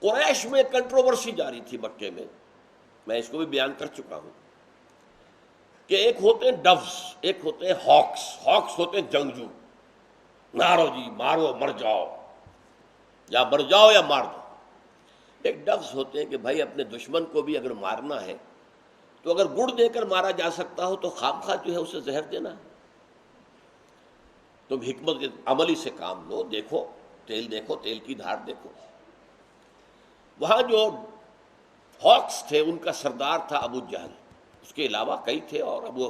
قریش میں کنٹروورسی جاری تھی مکے میں اس کو بھی بیان کر چکا ہوں کہ ایک ہوتے ہیں ڈوز، ایک ہوتے ہیں ہاکس. ہاکس ہوتے ہیں جنگجو، مارو جی مارو مر جاؤ، یا مر جاؤ یا مار دو. ایک ڈوز ہوتے ہیں کہ بھائی اپنے دشمن کو بھی اگر مارنا ہے تو اگر گڑ دے کر مارا جا سکتا ہو تو خام خواہ جو ہے اسے زہر دینا ہے. تم حکمت عملی سے کام لو، دیکھو تیل کی دھار دیکھو. وہاں جو ہاکس تھے ان کا سردار تھا ابو جہل، اس کے علاوہ کئی تھے، اور ابو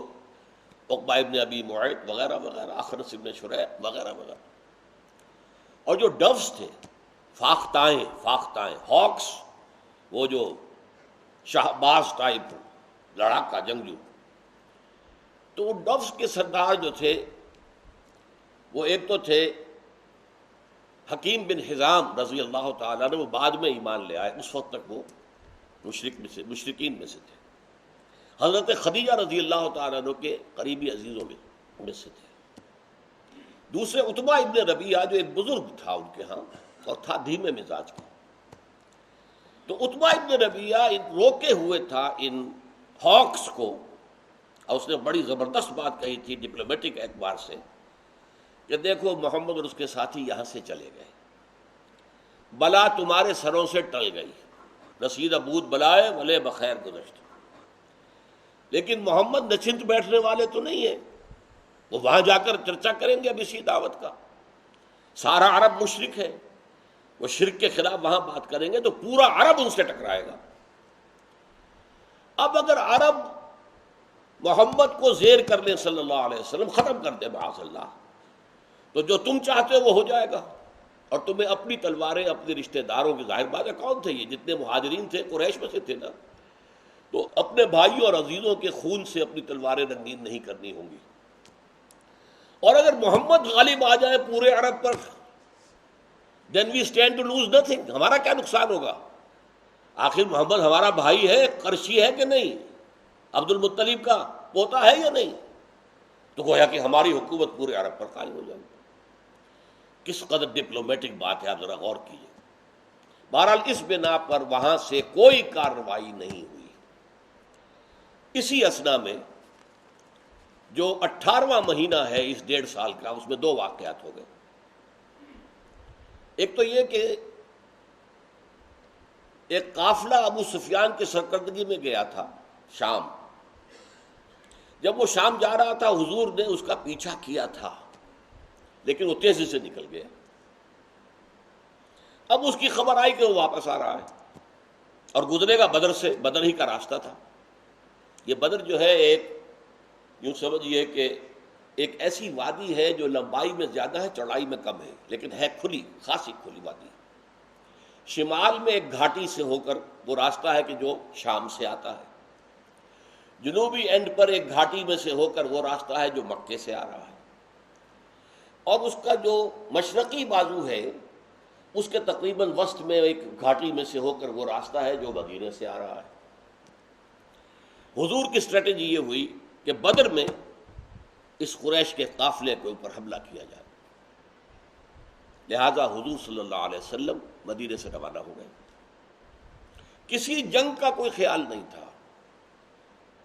عقبہ ابن ابی معیط وغیرہ وغیرہ، اخنس ابن شریح وغیرہ وغیرہ. اور جو ڈوز تھے، فاختائیں ہاکس، وہ جو شہباز ٹائپ لڑاکا جنگجو، تو وہ ڈوز کے سردار جو تھے وہ ایک تو تھے حکیم بن حزام رضی اللہ تعالیٰ عنہ، وہ بعد میں ایمان لے آئے، اس وقت تک وہ مشرکین میں سے تھے. حضرت خدیجہ رضی اللہ تعالیٰ عنہ کے قریبی عزیزوں میں سے تھے. دوسرے عتبہ ابن ربیعہ جو ایک بزرگ تھا ان کے ہاں، اور تھا دھیمے مزاج کا. تو عتبہ ابن ربیعہ روکے ہوئے تھا ان ہاکس کو، اور اس نے بڑی زبردست بات کہی تھی ڈپلومیٹک اعتبار سے کہ دیکھو محمد اور اس کے ساتھی یہاں سے چلے گئے، بلا تمہارے سروں سے ٹل گئی، رسید ابود بلائے ولے بخیر گزشت. لیکن محمد نچنت بیٹھنے والے تو نہیں ہیں، وہ وہاں جا کر چرچا کریں گے اب اسی دعوت کا. سارا عرب مشرک ہے، وہ شرک کے خلاف وہاں بات کریں گے تو پورا عرب ان سے ٹکرائے گا. اب اگر عرب محمد کو زیر کر لیں صلی اللہ علیہ وسلم، ختم کر دیں معاذ اللہ، تو جو تم چاہتے ہو وہ ہو جائے گا، اور تمہیں اپنی تلواریں اپنے رشتہ داروں کی، ظاہر بات ہے کون تھے یہ، جتنے مہاجرین تھے قریش میں سے تھے نا، تو اپنے بھائیوں اور عزیزوں کے خون سے اپنی تلواریں رنگین نہیں کرنی ہوں گی. اور اگر محمد غالب آ جائے پورے عرب پر، then we stand to lose nothing، ہمارا کیا نقصان ہوگا؟ آخر محمد ہمارا بھائی ہے، قرشی ہے کہ نہیں، عبد المطلب کا پوتا ہے یا نہیں؟ تو گویا کہ ہماری حکومت پورے عرب پر قائم ہو جائے گی. کس قدر ڈپلومیٹک بات ہے، آپ ذرا غور کیجیے. بہرحال اس بنا پر وہاں سے کوئی کارروائی نہیں ہوئی. اسی اثنا میں جو 18واں مہینہ ہے اس 1.5 سال کا، اس میں 2 واقعات ہو گئے. ایک تو یہ کہ ایک قافلہ ابو سفیان کے سرکردگی میں گیا تھا شام. جب وہ شام جا رہا تھا حضور نے اس کا پیچھا کیا تھا، لیکن وہ تیزی سے نکل گیا. اب اس کی خبر آئی کہ وہ واپس آ رہا ہے اور گزرے گا بدر سے، بدر ہی کا راستہ تھا. یہ بدر جو ہے ایک یوں سمجھیے کہ ایک ایسی وادی ہے جو لمبائی میں زیادہ ہے، چوڑائی میں کم ہے، لیکن ہے کھلی، خاصی کھلی وادی. شمال میں ایک گھاٹی سے ہو کر وہ راستہ ہے کہ جو شام سے آتا ہے، جنوبی اینڈ پر ایک گھاٹی میں سے ہو کر وہ راستہ ہے جو مکے سے آ رہا ہے، اور اس کا جو مشرقی بازو ہے اس کے تقریباً وسط میں ایک گھاٹی میں سے ہو کر وہ راستہ ہے جو مدینے سے آ رہا ہے. حضور کی اسٹریٹجی یہ ہوئی کہ بدر میں اس قریش کے قافلے کے اوپر حملہ کیا جائے. لہذا حضور صلی اللہ علیہ وسلم مدینے سے روانہ ہو گئے. کسی جنگ کا کوئی خیال نہیں تھا،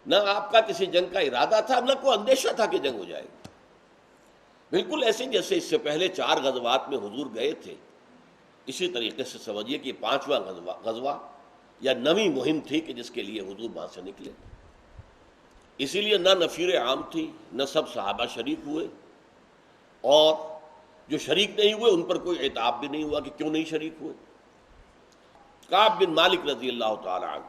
نہ آپ کا کسی جنگ کا ارادہ تھا، نہ کوئی اندیشہ تھا کہ جنگ ہو جائے گی. بالکل ایسے جیسے اس سے پہلے 4 غزوات میں حضور گئے تھے، اسی طریقے سے سمجھیے کہ 5واں غزوہ یا 9ویں مہم تھی کہ جس کے لیے حضور وہاں سے نکلے. اسی لیے نہ نفیر عام تھی، نہ سب صحابہ شریک ہوئے، اور جو شریک نہیں ہوئے ان پر کوئی عتاب بھی نہیں ہوا کہ کیوں نہیں شریک ہوئے. کعب بن مالک رضی اللہ تعالی عنہ،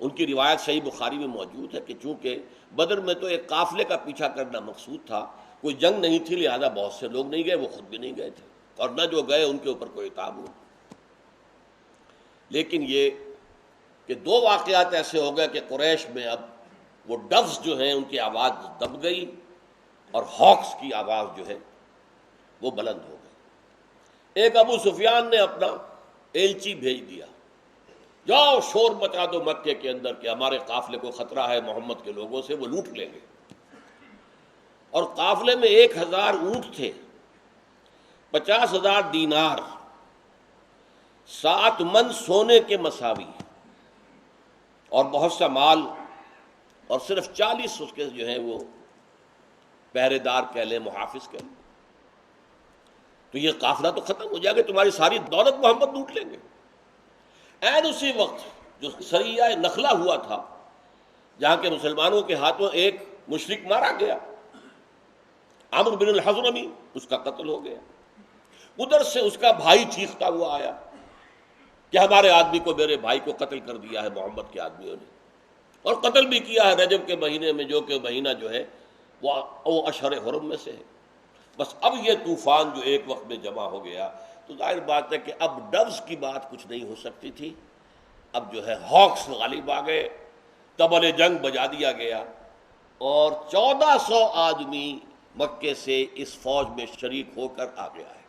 ان کی روایت صحیح بخاری میں موجود ہے کہ چونکہ بدر میں تو ایک قافلے کا پیچھا کرنا مقصود تھا، کوئی جنگ نہیں تھی، لہذا بہت سے لوگ نہیں گئے، وہ خود بھی نہیں گئے تھے، اور نہ جو گئے ان کے اوپر کوئی عتاب ہوا. لیکن یہ کہ 2 واقعات ایسے ہو گئے کہ قریش میں اب وہ ڈوز جو ہیں ان کی آواز دب گئی، اور ہاکس کی آواز جو ہے وہ بلند ہو گئی. ایک ابو سفیان نے اپنا ایلچی بھیج دیا، جاؤ شور مچا دو مکے کے اندر کہ ہمارے قافلے کو خطرہ ہے محمد کے لوگوں سے، وہ لوٹ لیں گے. اور قافلے میں 1000 اونٹ تھے، 50,000 دینار، 7 من سونے کے مساوی اور بہت سا مال، اور صرف 40 اس کے جو ہیں وہ پہرے دار کہہ لیں، محافظ کہہ لیں، تو یہ قافلہ تو ختم ہو جائے گا، تمہاری ساری دولت محمد لوٹ لیں گے۔ عین اسی وقت جو سریہ نخلہ ہوا تھا، جہاں کے مسلمانوں کے ہاتھوں ایک مشرک مارا گیا، عمرو بن الحضرمی، اس کا قتل ہو گیا، ادھر سے اس کا بھائی چیختا ہوا آیا کہ ہمارے آدمی کو، میرے بھائی کو قتل کر دیا ہے محمد کے آدمیوں نے، اور قتل بھی کیا ہے رجب کے مہینے میں، جو کہ مہینہ جو ہے وہ اشہر حرم میں سے ہے۔ بس اب یہ طوفان جو ایک وقت میں جمع ہو گیا، تو ظاہر بات ہے کہ اب ڈوز کی بات کچھ نہیں ہو سکتی تھی، اب جو ہے ہاکس غالب آ گئے، طبل جنگ بجا دیا گیا، اور 1400 آدمی مکے سے اس فوج میں شریک ہو کر آ گیا ہے۔